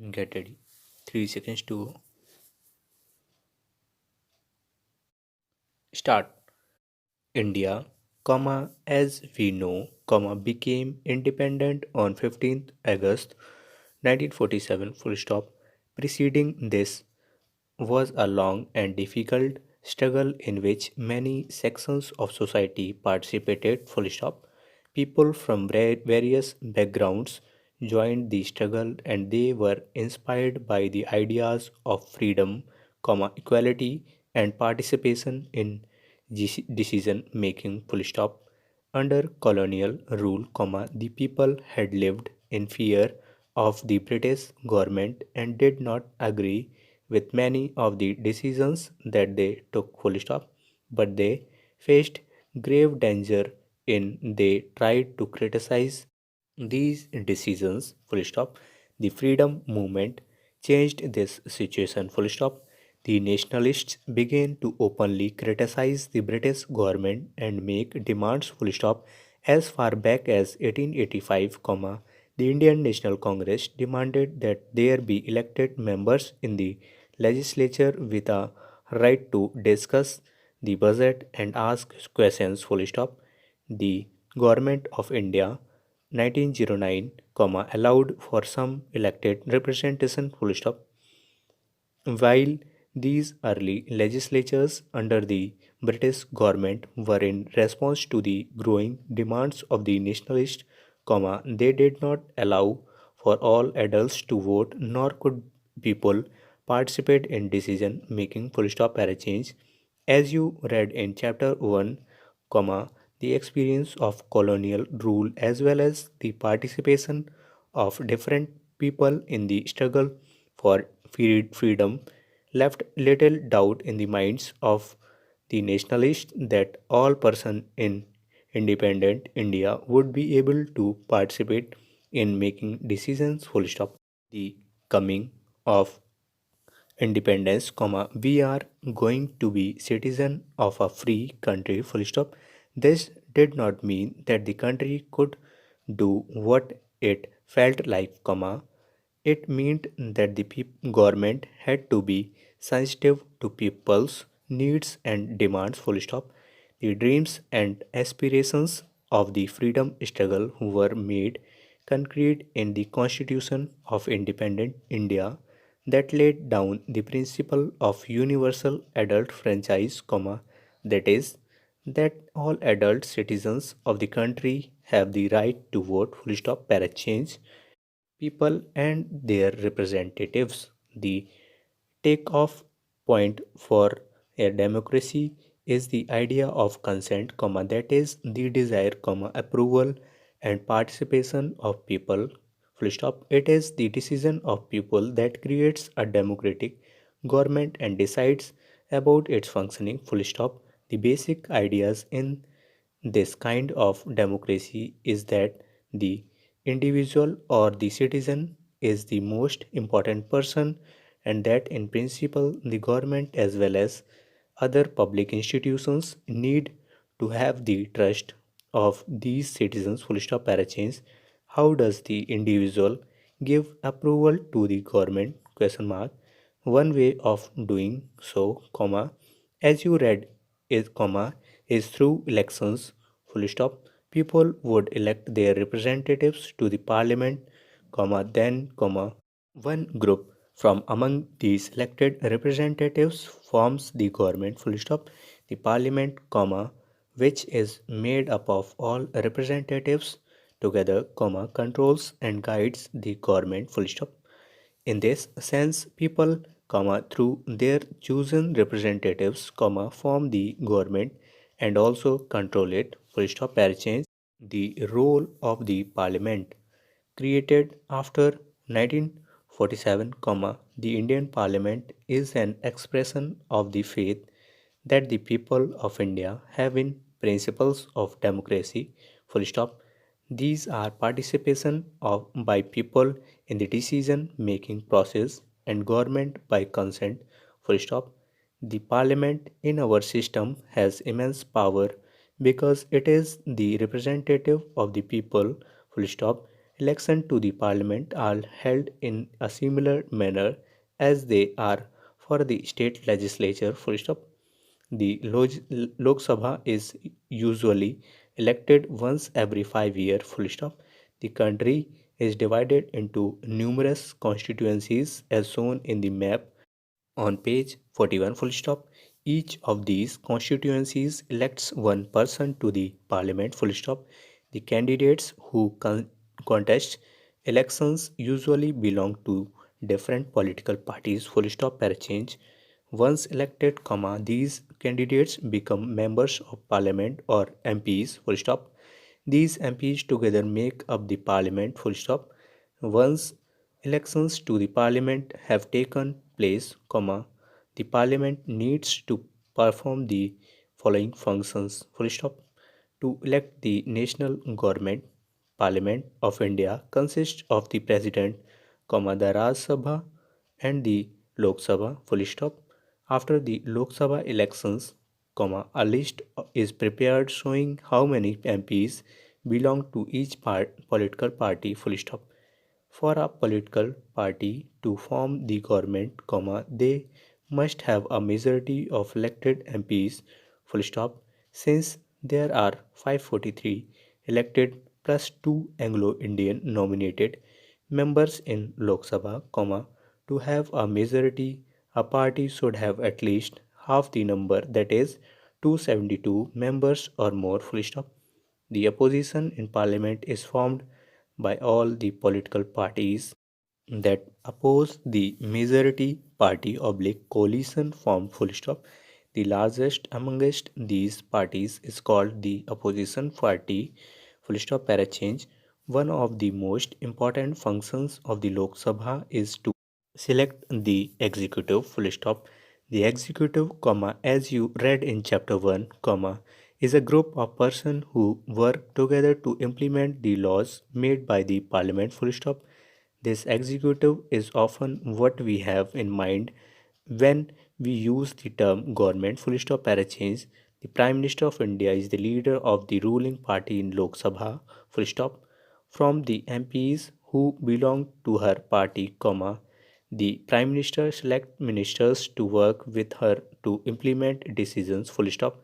Get ready. 3 seconds to start. India, as we know, became independent on 15th August 1947, full stop. Preceding this was a long and difficult struggle in which many sections of society participated, full stop. People from various backgrounds joined the struggle and they were inspired by the ideas of freedom, equality and participation in decision making, full stop. Under colonial rule, the people had lived in fear of the British government and did not agree with many of the decisions that they took, full stop. But they faced grave danger in they tried to criticize these decisions, full stop. The freedom movement changed this situation, full stop. The nationalists began to openly criticize the British government and make demands, full stop. As far back as 1885, the Indian National Congress demanded that there be elected members in the legislature with a right to discuss the budget and ask questions, full stop. The government of India 1909, allowed for some elected representation, full stop. While these early legislatures under the British government were in response to the growing demands of the nationalists, they did not allow for all adults to vote, nor could people participate in decision making, full stop, para change. As you read in chapter 1, the experience of colonial rule as well as the participation of different people in the struggle for freedom left little doubt in the minds of the nationalists that all person in independent India would be able to participate in making decisions, full stop. The coming of independence, we are going to be citizen of a free country, full stop. This did not mean that the country could do what it felt like, it meant that the government had to be sensitive to people's needs and demands, full stop. The dreams and aspirations of the freedom struggle were made concrete in the Constitution of Independent India that laid down the principle of universal adult franchise, that is, that all adult citizens of the country have the right to vote, full stop, para change, people and their representatives. The takeoff point for a democracy is the idea of consent, that is the desire, approval and participation of people. Full stop. It is the decision of people that creates a democratic government and decides about its functioning. Full stop. The basic ideas in this kind of democracy is that the individual or the citizen is the most important person and that in principle the government as well as other public institutions need to have the trust of these citizens, full stop, para change. How does the individual give approval to the government, question mark. One way of doing so, as you read is, is through elections, full stop. People would elect their representatives to the parliament, then, one group from among these elected representatives forms the government, full stop. The parliament, which is made up of all representatives together, controls and guides the government, full stop. In this sense, people, through their chosen representatives, form the government and also control it, full stop, para change. The role of the parliament created after 1947, the Indian Parliament is an expression of the faith that the people of India have in principles of democracy, full stop. These are participation of by people in the decision making process and government by consent, full stop. The parliament in our system has immense power because it is the representative of the people, full stop. Elections to the parliament are held in a similar manner as they are for the state legislature. Full stop. The Lok Sabha is usually elected once every 5 years. Full stop. The country is divided into numerous constituencies as shown in the map on page 41. Full stop. Each of these constituencies elects one person to the parliament. Full stop. The candidates who contest elections usually belong to different political parties. Full stop. Per change. Once elected, these candidates become members of parliament or MPs. Full stop. These MPs together make up the parliament. Full stop. Once elections to the parliament have taken place, the parliament needs to perform the following functions. Full stop. To elect the national government, Parliament of India consists of the President, the Raj Sabha and the Lok Sabha. Full stop. After the Lok Sabha elections, a list is prepared showing how many MPs belong to each political party. Full stop. For a political party to form the government, they must have a majority of elected MPs, full stop, since there are 543 elected plus 2 Anglo-Indian nominated members in Lok Sabha, to have a majority, a party should have at least half the number, that is 272 members or more, full stop. The opposition in parliament is formed by all the political parties that oppose the majority party oblique coalition formed, full stop. The largest amongst these parties is called the opposition party, full stop. Para change. One of the most important functions of the Lok Sabha is to select the executive, full stop. The executive, as you read in chapter 1, is a group of persons who work together to implement the laws made by the parliament, full stop. This executive is often what we have in mind when we use the term government, full stop. Para change. The Prime Minister of India is the leader of the ruling party in Lok Sabha, full stop. From the MPs who belong to her party, the Prime Minister select ministers to work with her to implement decisions, full stop.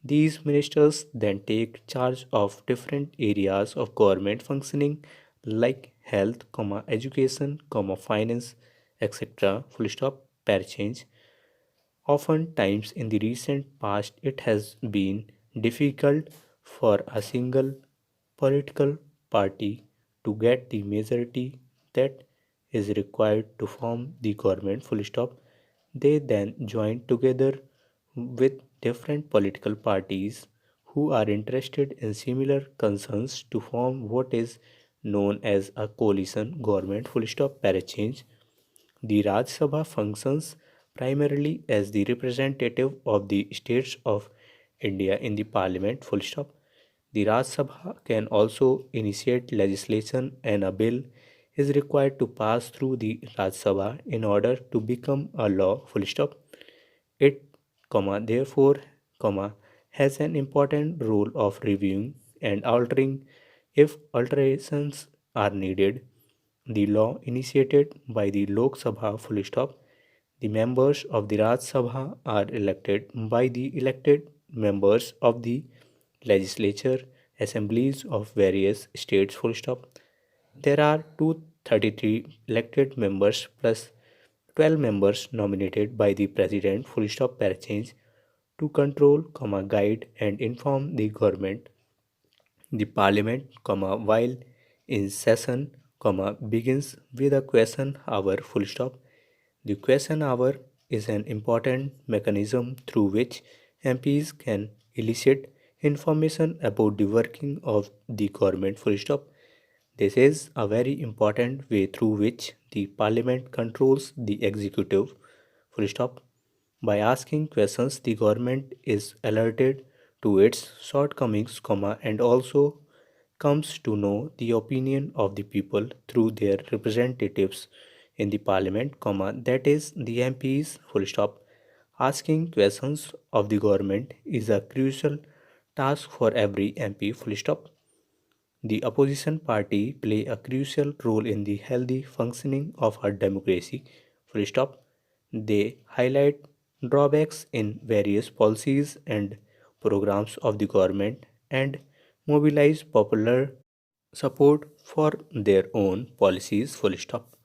These ministers then take charge of different areas of government functioning like health, education, finance, etc. Full stop. Per change. Oftentimes in the recent past, it has been difficult for a single political party to get the majority that is required to form the government, full stop. They then join together with different political parties who are interested in similar concerns to form what is known as a coalition government, full stop. Para change. The Raj Sabha functions primarily as the representative of the states of India in the parliament, full stop. The Raj Sabha can also initiate legislation and a bill is required to pass through the Raj Sabha in order to become a law, full stop. It, therefore, has an important role of reviewing and altering if alterations are needed. The law initiated by the Lok Sabha, full stop. The members of the Raj Sabha are elected by the elected members of the legislature assemblies of various states, full stop. There are 233 elected members plus 12 members nominated by the president, full stop. Per change, to control, guide and inform the government. The parliament, while in session, begins with a question hour, full stop. The question hour is an important mechanism through which MPs can elicit information about the working of the government, full stop. This is a very important way through which the parliament controls the executive, full stop. By asking questions, the government is alerted to its shortcomings, and also comes to know the opinion of the people through their representatives in the parliament, that is the MPs, full stop. Asking questions of the government is a crucial task for every MP, full stop. The opposition party play a crucial role in the healthy functioning of our democracy. Full stop. They highlight drawbacks in various policies and programs of the government and mobilize popular support for their own policies. Full stop.